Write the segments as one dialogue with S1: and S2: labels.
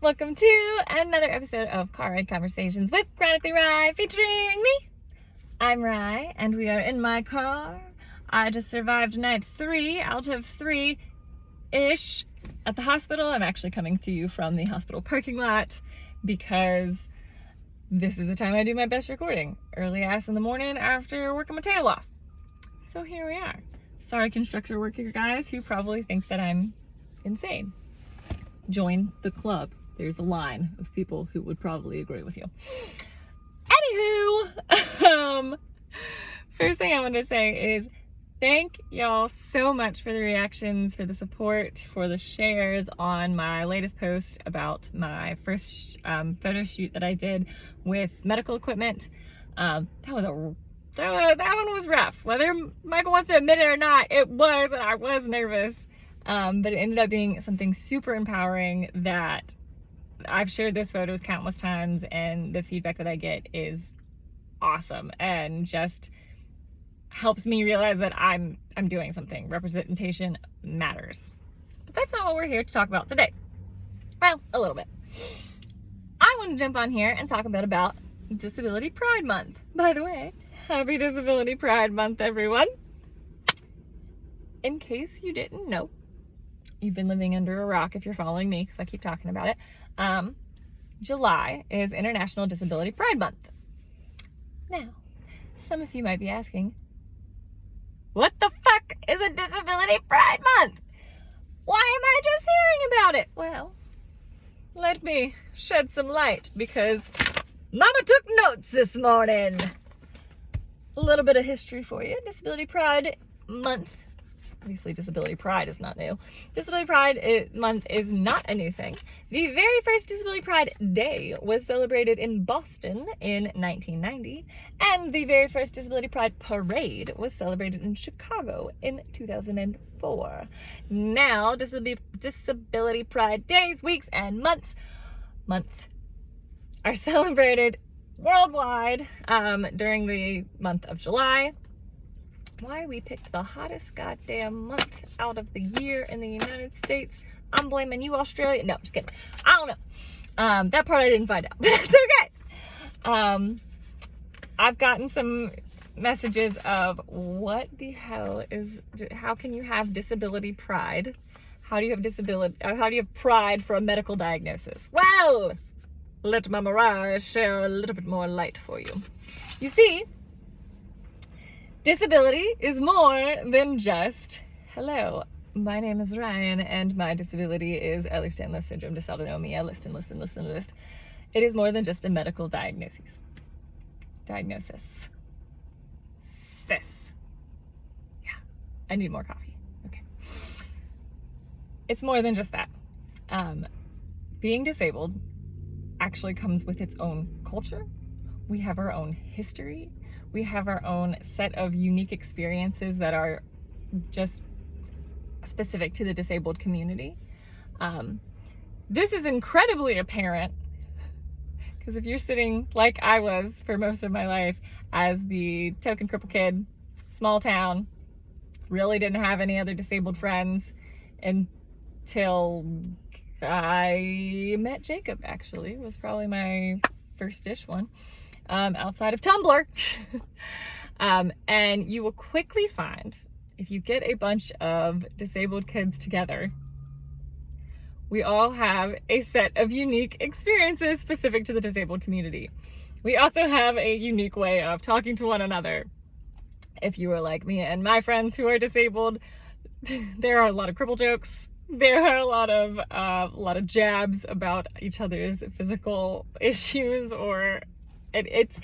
S1: Welcome to another episode of Car Ride Conversations with Chronically Rye, featuring me. I'm Rye, and we are in my car. I just survived night 3 out of 3-ish at the hospital. I'm actually coming to you from the hospital parking lot because this is the time I do my best recording. Early ass in the morning after working my tail off. So here we are. Sorry, construction worker guys who probably think that I'm insane. Join the club. There's a line of people who would probably agree with you. Anywho, first thing I want to say is thank y'all so much for the reactions, for the support, for the shares on my latest post about my first photo shoot that I did with medical equipment. That one was rough. Whether Michael wants to admit it or not, it was, and I was nervous. But it ended up being something super empowering that I've shared those photos countless times, and the feedback that I get is awesome and just helps me realize that I'm doing something. Representation matters. But that's not what we're here to talk about today. Well, a little bit. I want to jump on here and talk a bit about Disability Pride Month. By the way, happy Disability Pride Month, everyone. In case you didn't know, you've been living under a rock if you're following me, because I keep talking about it. July is International Disability Pride Month. Now, some of you might be asking, what the fuck is a Disability Pride Month? Why am I just hearing about it? Well, let me shed some light, because Mama took notes this morning. A little bit of history for you. Disability Pride Month. Obviously, Disability Pride is not new. Disability Pride Month is not a new thing. The very first Disability Pride Day was celebrated in Boston in 1990, and the very first Disability Pride Parade was celebrated in Chicago in 2004. Now, Disability Pride Days, weeks, and month are celebrated worldwide during the month of July. Why we picked the hottest goddamn month out of the year in the United States, I'm blaming you, Australia. No, just kidding. I don't know. That part I didn't find out, but it's okay. I've gotten some messages of what the hell how can you have disability pride? How do you have pride for a medical diagnosis? Well, let Mama Rye share a little bit more light for you. You see, disability is more than just, hello, my name is Ryan, and my disability is Ehlers-Danlos syndrome, dysautonomia, list. It is more than just a medical diagnosis. Sis. Yeah, I need more coffee. Okay. It's more than just that. Being disabled actually comes with its own culture. We have our own history. We have our own set of unique experiences that are just specific to the disabled community. This is incredibly apparent because if you're sitting like I was for most of my life as the token cripple kid, small town, really didn't have any other disabled friends until I met Jacob, actually. It was probably my first-ish one. Outside of Tumblr. And you will quickly find, if you get a bunch of disabled kids together, we all have a set of unique experiences specific to the disabled community. We also have a unique way of talking to one another. If you are like me and my friends who are disabled, there are a lot of cripple jokes. There are a lot of jabs about each other's physical issues, or it's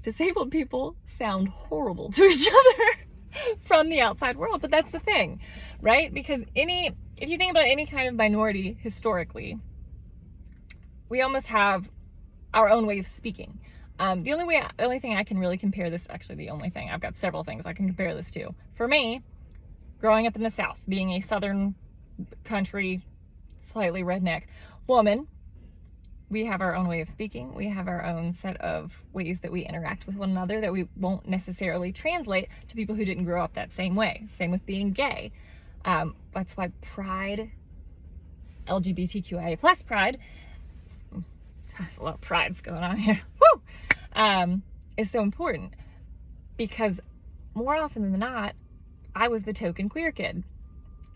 S1: disabled people sound horrible to each other from the outside world, but that's the thing, right? Because if you think about any kind of minority historically, we almost have our own way of speaking. The only thing I can really compare this, actually the only thing, I've got several things I can compare this to. For me, growing up in the South, being a Southern country, slightly redneck woman, we have our own way of speaking. We have our own set of ways that we interact with one another that we won't necessarily translate to people who didn't grow up that same way. Same with being gay. That's why pride LGBTQIA plus pride, there's a lot of prides going on here, woo, is so important, because more often than not, I was the token queer kid.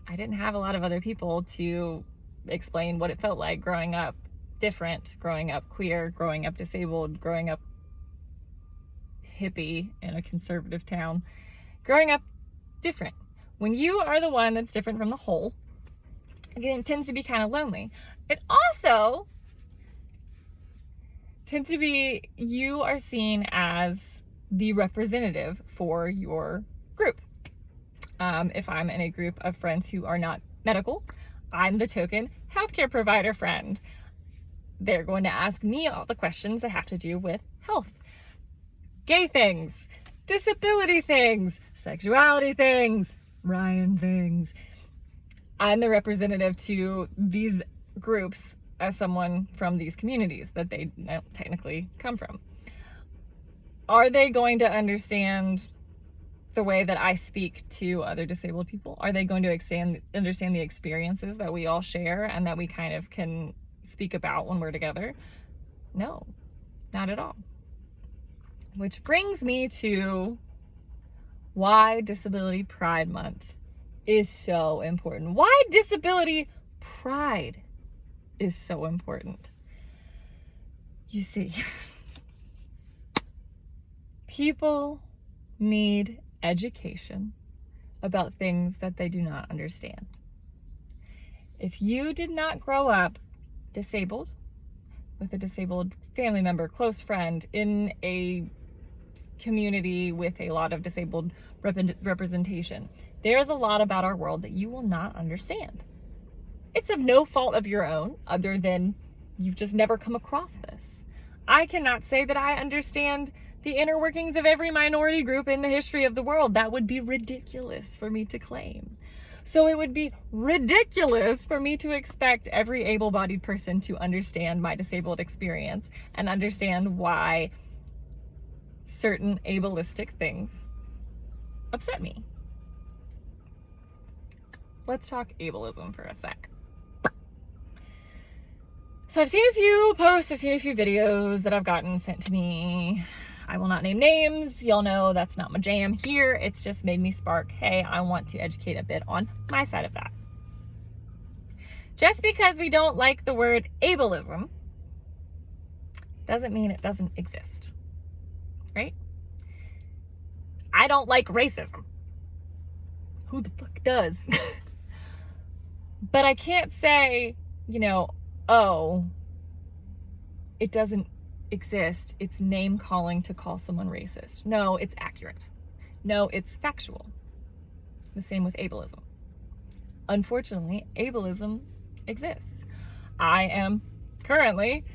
S1: I didn't have a lot of other people to explain what it felt like growing up different, growing up queer, growing up disabled, growing up hippie in a conservative town, growing up different. When you are the one that's different from the whole, again, it tends to be kind of lonely. It also tends to be, you are seen as the representative for your group. If I'm in a group of friends who are not medical, I'm the token healthcare provider friend. They're going to ask me all the questions that have to do with health. Gay things, disability things, sexuality things, Ryan things. I'm the representative to these groups as someone from these communities that they don't technically come from. Are they going to understand the way that I speak to other disabled people? Are they going to understand the experiences that we all share and that we kind of can speak about when we're together? No, not at all. Which brings me to why Disability Pride Month is so important. Why Disability Pride is so important. You see, people need education about things that they do not understand. If you did not grow up disabled, with a disabled family member, close friend, in a community with a lot of disabled representation, there's a lot about our world that you will not understand. It's of no fault of your own, other than you've just never come across this. I cannot say that I understand the inner workings of every minority group in the history of the world. That would be ridiculous for me to claim. So it would be ridiculous for me to expect every able-bodied person to understand my disabled experience and understand why certain ableistic things upset me. Let's talk ableism for a sec. So I've seen a few posts, I've seen a few videos that I've gotten sent to me. I will not name names. Y'all know that's not my jam here. It's just made me spark, hey, I want to educate a bit on my side of that. Just because we don't like the word ableism doesn't mean it doesn't exist, right? I don't like racism. Who the fuck does? But I can't say, oh, it doesn't exist. It's name calling to call someone racist. No, it's accurate. No, it's factual. The same with ableism. Unfortunately, ableism exists. I am currently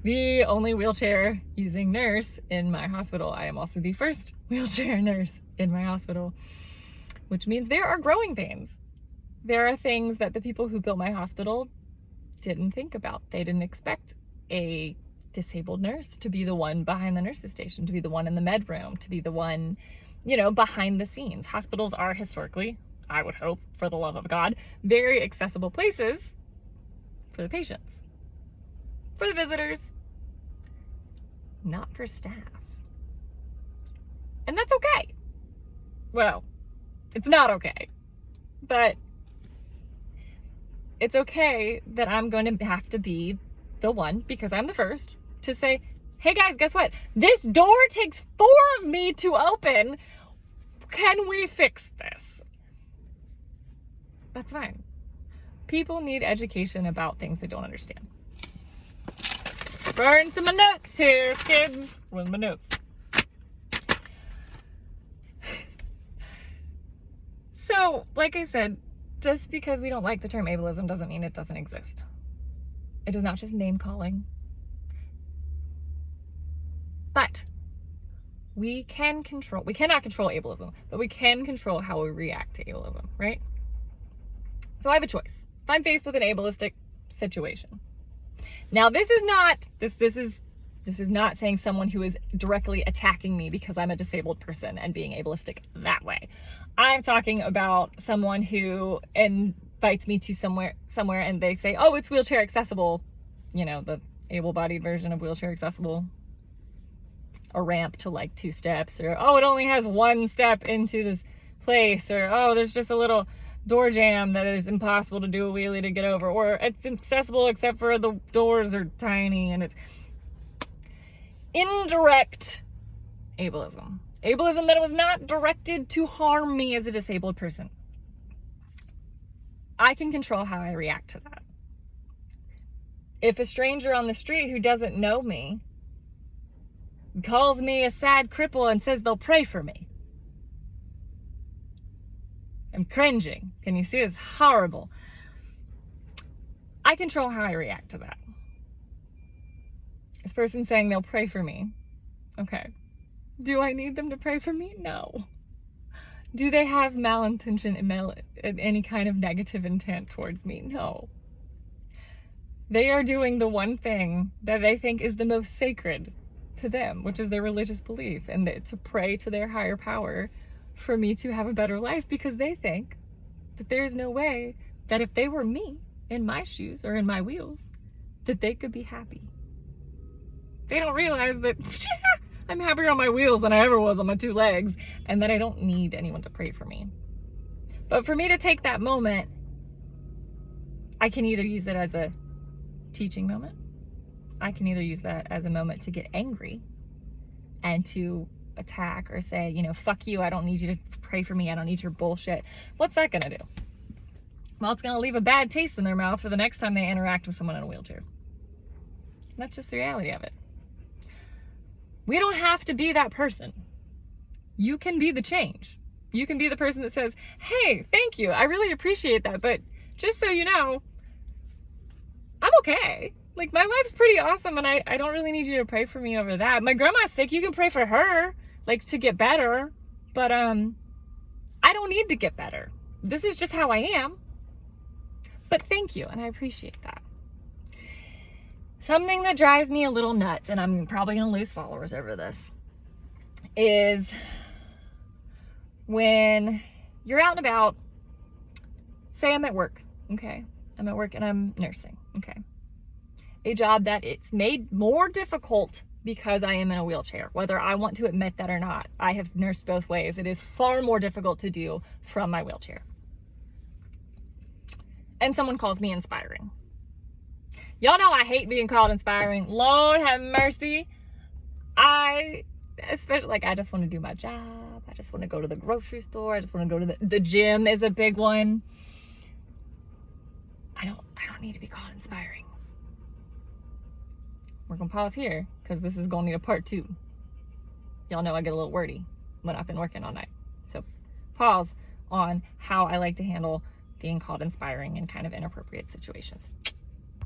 S1: the only wheelchair using nurse in my hospital. I am also the first wheelchair nurse in my hospital, which means there are growing pains. There are things that the people who built my hospital didn't think about. They didn't expect a disabled nurse to be the one behind the nurse's station, to be the one in the med room, to be the one, behind the scenes. Hospitals are historically, I would hope, for the love of God, very accessible places for the patients, for the visitors, not for staff. And that's okay. Well, it's not okay, but it's okay that I'm going to have to be the one, because I'm the first, to say, hey guys, guess what? This door takes 4 of me to open. Can we fix this? That's fine. People need education about things they don't understand. Burn to my notes here, kids. With my notes. So, like I said, just because we don't like the term ableism doesn't mean it doesn't exist. It is not just name calling. But we cannot control ableism, but we can control how we react to ableism, right? So I have a choice. If I'm faced with an ableistic situation. Now, this is not saying someone who is directly attacking me because I'm a disabled person and being ableistic that way. I'm talking about someone who invites me to somewhere and they say, oh, it's wheelchair accessible, the able-bodied version of wheelchair accessible, a ramp to like 2 steps, or oh, it only has 1 step into this place, or oh, there's just a little door jam that is impossible to do a wheelie to get over, or it's accessible except for the doors are tiny. And it's indirect ableism that was not directed to harm me as a disabled person. I can control how I react to that. If a stranger on the street who doesn't know me calls me a sad cripple and says they'll pray for me, I'm cringing. Can you see? It's horrible. I control how I react to that. This person saying they'll pray for me. Okay. Do I need them to pray for me? No. Do they have malintention and any kind of negative intent towards me? No. They are doing the one thing that they think is the most sacred to them, which is their religious belief, and to pray to their higher power for me to have a better life, because they think that there's no way that if they were me in my shoes or in my wheels, that they could be happy. They don't realize that I'm happier on my wheels than I ever was on my 2 legs, and that I don't need anyone to pray for me. But for me to take that moment, I can either use that as a teaching moment. I can either use that as a moment to get angry and to attack or say, fuck you, I don't need you to pray for me, I don't need your bullshit. What's that gonna do? Well, it's gonna leave a bad taste in their mouth for the next time they interact with someone in a wheelchair. And that's just the reality of it. We don't have to be that person. You can be the change. You can be the person that says, hey, thank you, I really appreciate that, but just so you know, I'm okay. Like, my life's pretty awesome, and I don't really need you to pray for me over that. My grandma's sick, you can pray for her, like, to get better, but I don't need to get better. This is just how I am. But thank you, and I appreciate that. Something that drives me a little nuts, and I'm probably going to lose followers over this, is when you're out and about. Say I'm at work, okay? I'm at work and I'm nursing, okay? A job that it's made more difficult because I am in a wheelchair, whether I want to admit that or not. I have nursed both ways. It is far more difficult to do from my wheelchair. And someone calls me inspiring. Y'all know I hate being called inspiring. Lord have mercy. I just want to do my job. I just want to go to the grocery store. I just want to go to the gym is a big one. I don't need to be called inspiring. We're going to pause here because this is going to need a part 2. Y'all know I get a little wordy when I've been working all night. So pause on how I like to handle being called inspiring in kind of inappropriate situations.